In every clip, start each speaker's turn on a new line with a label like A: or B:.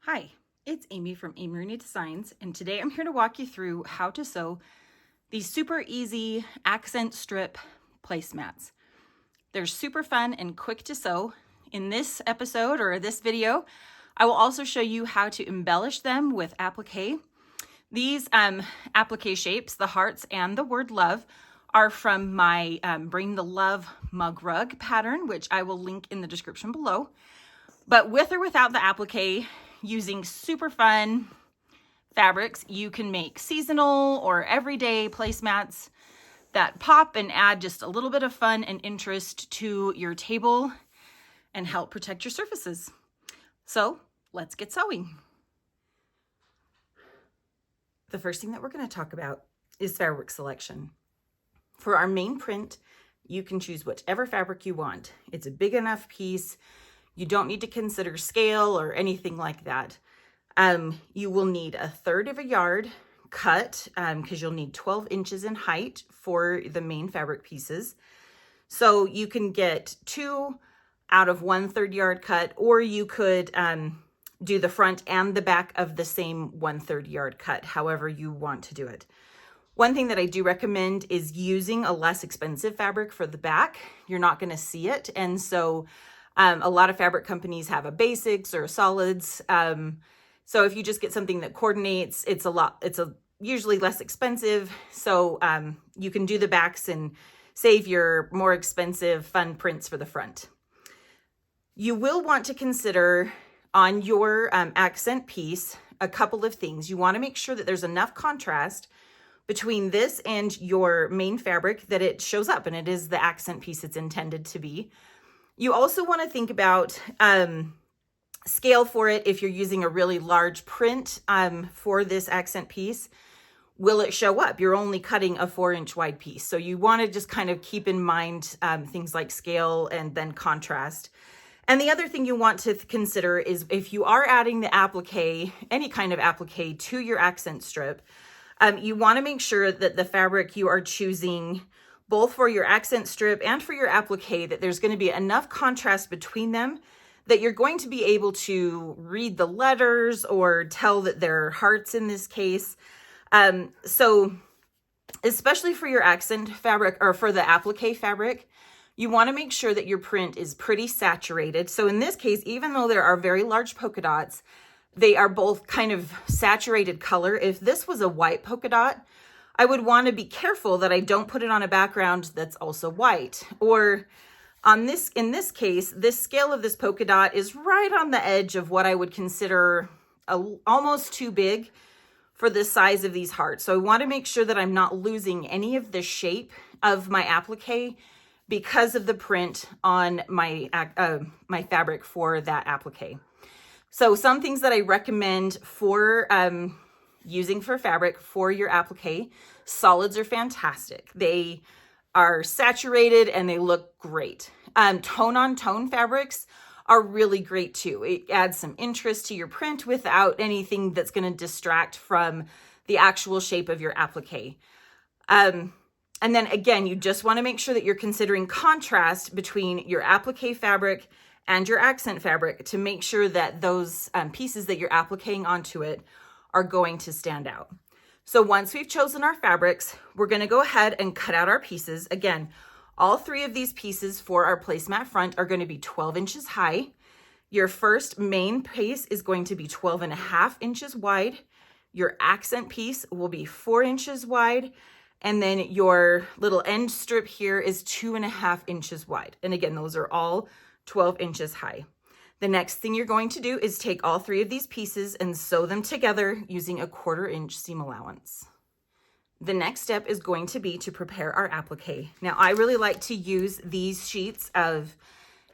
A: Hi, it's Amy from Amy Rooney Designs, and today I'm here to walk you through how to sew these super easy accent strip placemats. They're super fun and quick to sew. In this episode or this video, I will also show you how to embellish them with applique. These applique shapes, the hearts and the word love, are from my Bring the Love mug rug pattern, which I will link in the description below. But with or without the applique, using super fun fabrics, you can make seasonal or everyday placemats that pop and add just a little bit of fun and interest to your table and help protect your surfaces. So let's get sewing. The first thing that we're going to talk about is fabric selection. For our main print, you can choose whichever fabric you want. It's a big enough piece. You don't need to consider scale or anything like that. You will need 1/3 of a yard cut because you'll need 12 inches in height for the main fabric pieces. So you can get 2 out of 1/3 yard cut, or you could do the front and the back of the same 1/3 yard cut, however you want to do it. One thing that I do recommend is using a less expensive fabric for the back. You're not going to see it, and so a lot of fabric companies have a basics or a solids. So if you just get something that coordinates, it's usually less expensive. So you can do the backs and save your more expensive fun prints for the front. You will want to consider on your accent piece a couple of things. You want to make sure that there's enough contrast between this and your main fabric that it shows up and it is the accent piece it's intended to be. You also want to think about scale for it. If you're using a really large print for this accent piece, will it show up? You're only cutting a 4-inch wide piece. So you want to just kind of keep in mind things like scale and then contrast. And the other thing you want to consider is if you are adding the applique, any kind of applique to your accent strip, you want to make sure that the fabric you are choosing both for your accent strip and for your applique, that there's going to be enough contrast between them that you're going to be able to read the letters or tell that they're hearts in this case. So especially for your accent fabric or for the applique fabric, you want to make sure that your print is pretty saturated. So in this case, even though there are very large polka dots, they are both kind of saturated color. If this was a white polka dot, I would want to be careful that I don't put it on a background that's also white. Or in this case, this scale of this polka dot is right on the edge of what I would consider almost too big for the size of these hearts. So I want to make sure that I'm not losing any of the shape of my applique because of the print on my fabric for that applique. So some things that I recommend for using for fabric for your applique, solids are fantastic. They are saturated and they look great. Tone on tone fabrics are really great too. It adds some interest to your print without anything that's going to distract from the actual shape of your applique. And then again, you just want to make sure that you're considering contrast between your applique fabric and your accent fabric to make sure that those pieces that you're appliquing onto it are going to stand out. So once we've chosen our fabrics, we're going to go ahead and cut out our pieces. Again, all 3 of these pieces for our placemat front are going to be 12 inches high. Your first main piece is going to be 12.5 inches wide. Your accent piece will be 4 inches wide. And then your little end strip here is 2.5 inches wide. And again, those are all 12 inches high. The next thing you're going to do is take all 3 of these pieces and sew them together using a 1/4 inch seam allowance. The next step is going to be to prepare our applique. Now, I really like to use these sheets of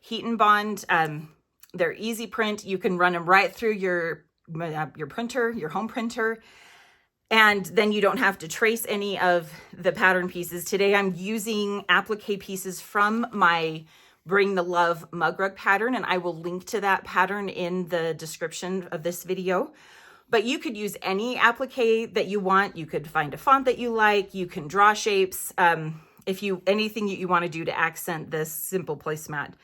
A: Heat and Bond. They're easy print. You can run them right through your printer, your home printer, and then you don't have to trace any of the pattern pieces. Today, I'm using applique pieces from my Bring the Love mug rug pattern, and I will link to that pattern in the description of this video. But you could use any applique that you want. You could find a font that you like. You can draw shapes. Anything that you want to do to accent this simple placemat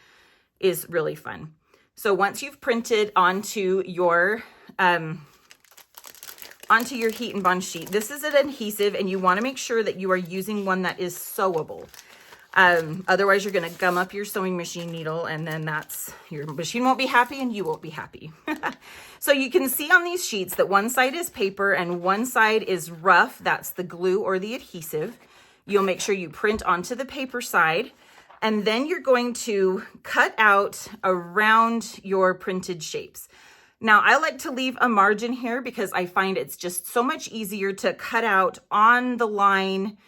A: is really fun. So once you've printed onto your heat and bond sheet, this is an adhesive, and you want to make sure that you are using one that is sewable. Otherwise you're going to gum up your sewing machine needle, and then your machine won't be happy and you won't be happy. So you can see on these sheets that one side is paper and one side is rough. That's the glue or the adhesive. You'll make sure you print onto the paper side, and then you're going to cut out around your printed shapes. Now, I like to leave a margin here because I find it's just so much easier to cut out on the line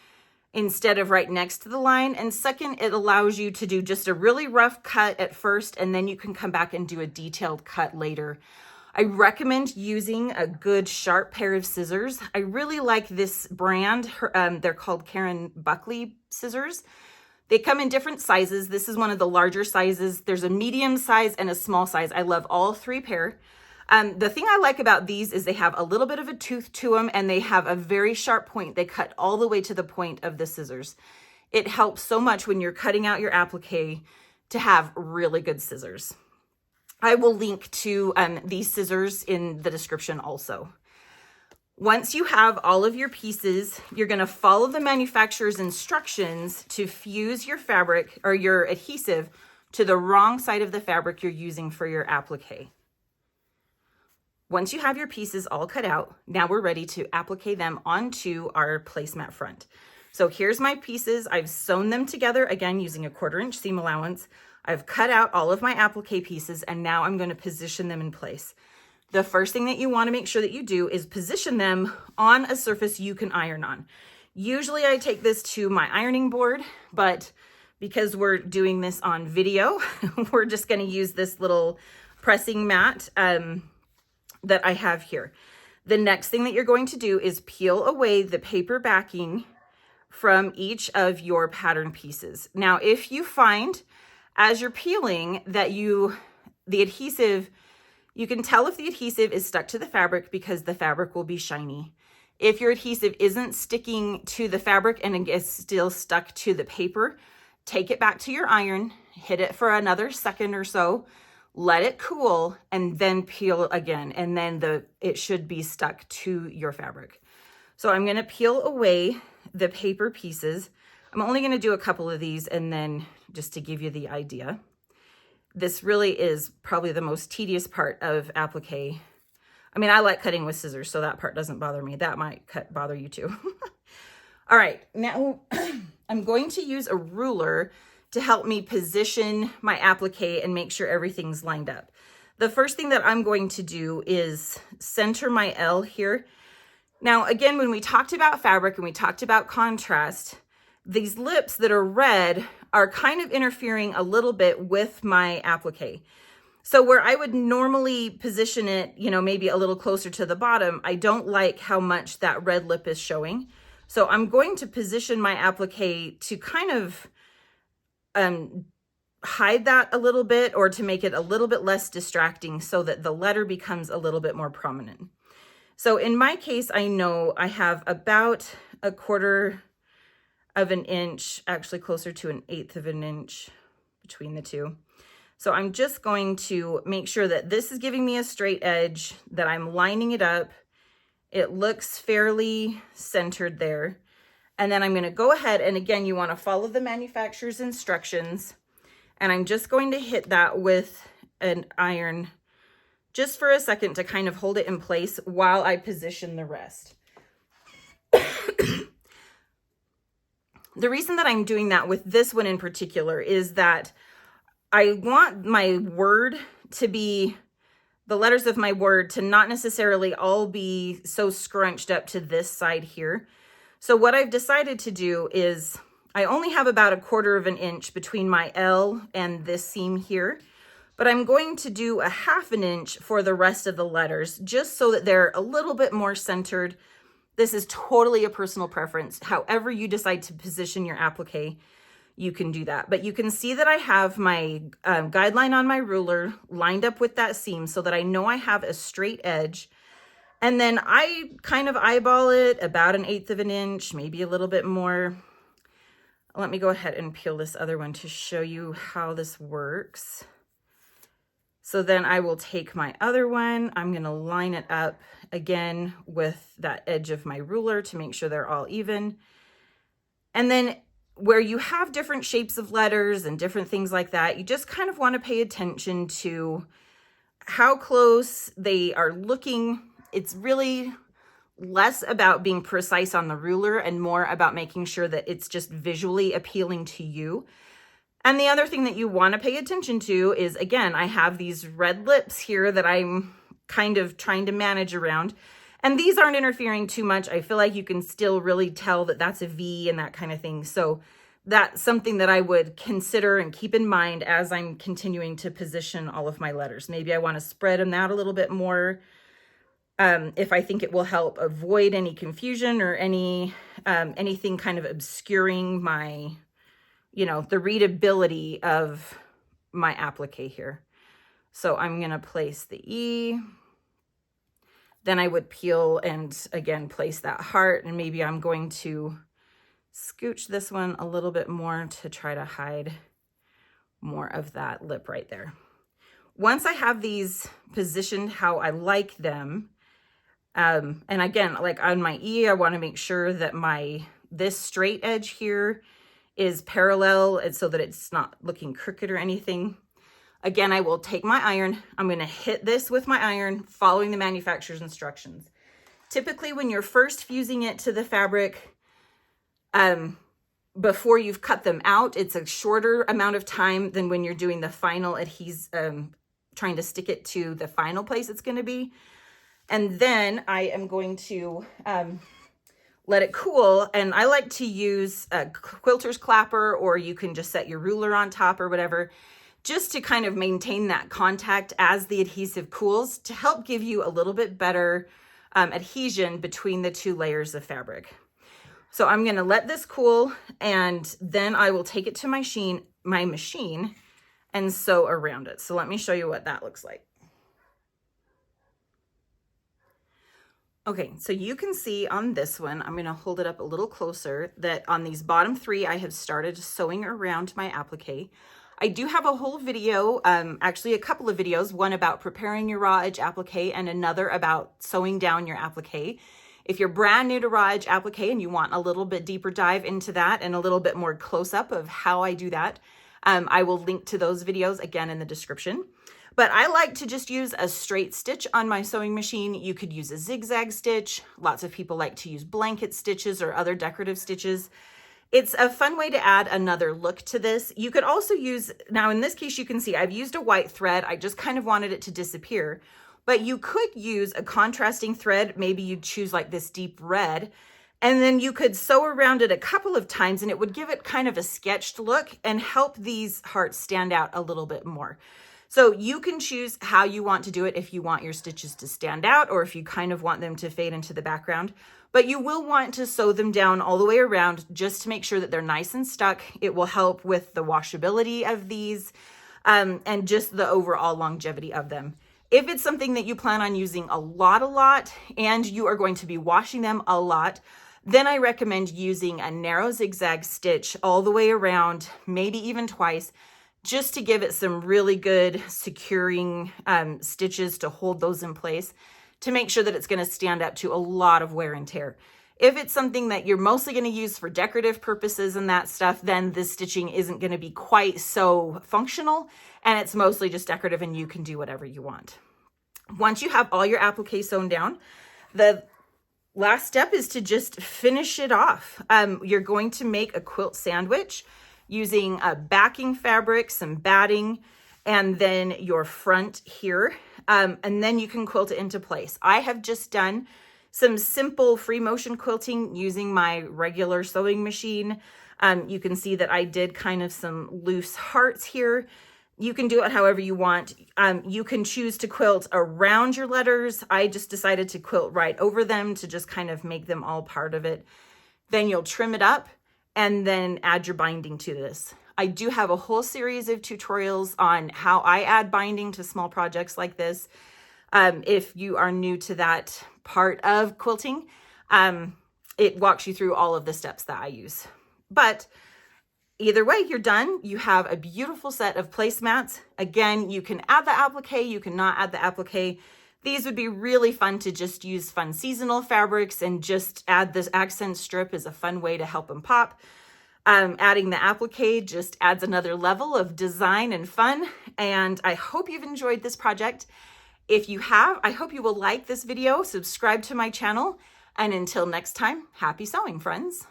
A: instead of right next to the line. And second, it allows you to do just a really rough cut at first, and then you can come back and do a detailed cut later. I recommend using a good sharp pair of scissors. I really like this brand. They're called Karen Buckley scissors. They come in different sizes. This is one of the larger sizes. There's a medium size and a small size. I love all three pair. The thing I like about these is they have a little bit of a tooth to them, and they have a very sharp point. They cut all the way to the point of the scissors. It helps so much when you're cutting out your applique to have really good scissors. I will link to these scissors in the description also. Once you have all of your pieces, you're going to follow the manufacturer's instructions to fuse your fabric or your adhesive to the wrong side of the fabric you're using for your applique. Once you have your pieces all cut out, now we're ready to applique them onto our placemat front. So here's my pieces. I've sewn them together, again, using a 1/4 inch seam allowance. I've cut out all of my applique pieces, and now I'm going to position them in place. The first thing that you want to make sure that you do is position them on a surface you can iron on. Usually I take this to my ironing board, but because we're doing this on video, we're just going to use this little pressing mat that I have here. The next thing that you're going to do is peel away the paper backing from each of your pattern pieces. Now, if you find as you're peeling that the adhesive, you can tell if the adhesive is stuck to the fabric because the fabric will be shiny. If your adhesive isn't sticking to the fabric and it is still stuck to the paper, take it back to your iron, hit it for another second or so, let it cool, and then peel again, and then it should be stuck to your fabric. So I'm going to peel away the paper pieces. I'm only going to do a couple of these, and then just to give you the idea. This really is probably the most tedious part of applique. I mean, I like cutting with scissors, so that part doesn't bother me. That might bother you too. All right, now I'm going to use a ruler to help me position my applique and make sure everything's lined up. The first thing that I'm going to do is center my L here. Now, again, when we talked about fabric and we talked about contrast, these lips that are red are kind of interfering a little bit with my applique. So where I would normally position it, maybe a little closer to the bottom, I don't like how much that red lip is showing. So I'm going to position my applique to kind of hide that a little bit, or to make it a little bit less distracting so that the letter becomes a little bit more prominent. So in my case, I know I have about 1/4 of an inch, actually closer to 1/8 of an inch between the two. So I'm just going to make sure that this is giving me a straight edge, that I'm lining it up. It looks fairly centered there. And then I'm going to go ahead, and again, you want to follow the manufacturer's instructions. And I'm just going to hit that with an iron just for a second to kind of hold it in place while I position the rest. The reason that I'm doing that with this one in particular is that I want my word to be, the letters of my word to not necessarily all be so scrunched up to this side here. So what I've decided to do is I only have about 1/4 of an inch between my L and this seam here, but I'm going to do 1/2 inch for the rest of the letters, just so that they're a little bit more centered. This is totally a personal preference. However you decide to position your applique, you can do that. But you can see that I have my guideline on my ruler lined up with that seam so that I know I have a straight edge. And then I kind of eyeball it about 1/8 of an inch, maybe a little bit more. Let me go ahead and peel this other one to show you how this works. So then I will take my other one. I'm going to line it up again with that edge of my ruler to make sure they're all even. And then where you have different shapes of letters and different things like that, you just kind of want to pay attention to how close they are looking. It's really less about being precise on the ruler and more about making sure that it's just visually appealing to you. And the other thing that you want to pay attention to is, again, I have these red lips here that I'm kind of trying to manage around. And these aren't interfering too much. I feel like you can still really tell that that's a V and that kind of thing. So that's something that I would consider and keep in mind as I'm continuing to position all of my letters. Maybe I want to spread them out a little bit more if I think it will help avoid any confusion or anything kind of obscuring my, the readability of my applique here. So I'm going to place the E. Then I would peel and again place that heart, and maybe I'm going to scooch this one a little bit more to try to hide more of that lip right there. Once I have these positioned how I like them, and again, like on my E, I want to make sure that this straight edge here is parallel and so that it's not looking crooked or anything. Again, I will take my iron. I'm going to hit this with my iron, following the manufacturer's instructions. Typically, when you're first fusing it to the fabric, before you've cut them out, it's a shorter amount of time than when you're doing the final trying to stick it to the final place it's going to be. And then I am going to let it cool. And I like to use a quilter's clapper, or you can just set your ruler on top or whatever, just to kind of maintain that contact as the adhesive cools to help give you a little bit better adhesion between the two layers of fabric. So I'm going to let this cool, and then I will take it to my machine and sew around it. So let me show you what that looks like. Okay, so you can see on this one, I'm going to hold it up a little closer, that on these bottom three, I have started sewing around my applique. I do have a whole video, actually a couple of videos, one about preparing your raw edge applique and another about sewing down your applique. If you're brand new to raw edge applique and you want a little bit deeper dive into that and a little bit more close up of how I do that, I will link to those videos again in the description. But I like to just use a straight stitch on my sewing machine. You could use a zigzag stitch. Lots of people like to use blanket stitches or other decorative stitches. It's a fun way to add another look to this. You could also use, now in this case, you can see I've used a white thread. I just kind of wanted it to disappear, but you could use a contrasting thread. Maybe you'd choose like this deep red, and then you could sew around it a couple of times and it would give it kind of a sketched look and help these hearts stand out a little bit more. So you can choose how you want to do it, if you want your stitches to stand out or if you kind of want them to fade into the background. But you will want to sew them down all the way around just to make sure that they're nice and stuck. It will help with the washability of these and just the overall longevity of them. If it's something that you plan on using a lot, and you are going to be washing them a lot, then I recommend using a narrow zigzag stitch all the way around, maybe even twice, just to give it some really good securing stitches to hold those in place to make sure that it's going to stand up to a lot of wear and tear. If it's something that you're mostly going to use for decorative purposes and that stuff, then this stitching isn't going to be quite so functional, and it's mostly just decorative and you can do whatever you want. Once you have all your applique sewn down, the last step is to just finish it off. You're going to make a quilt sandwich using a backing fabric, some batting, and then your front here. And then you can quilt it into place. I have just done some simple free motion quilting using my regular sewing machine. You can see that I did kind of some loose hearts here. You can do it however you want. You can choose to quilt around your letters. I just decided to quilt right over them to just kind of make them all part of it. Then you'll trim it up and then add your binding to this. I do have a whole series of tutorials on how I add binding to small projects like this. If you are new to that part of quilting, it walks you through all of the steps that I use. But either way, you're done. You have a beautiful set of placemats. Again, you can add the applique, you cannot add the applique. These would be really fun to just use fun seasonal fabrics, and just add this accent strip is a fun way to help them pop. Adding the applique just adds another level of design and fun. And I hope you've enjoyed this project. If you have, I hope you will like this video, subscribe to my channel, and until next time, happy sewing, friends.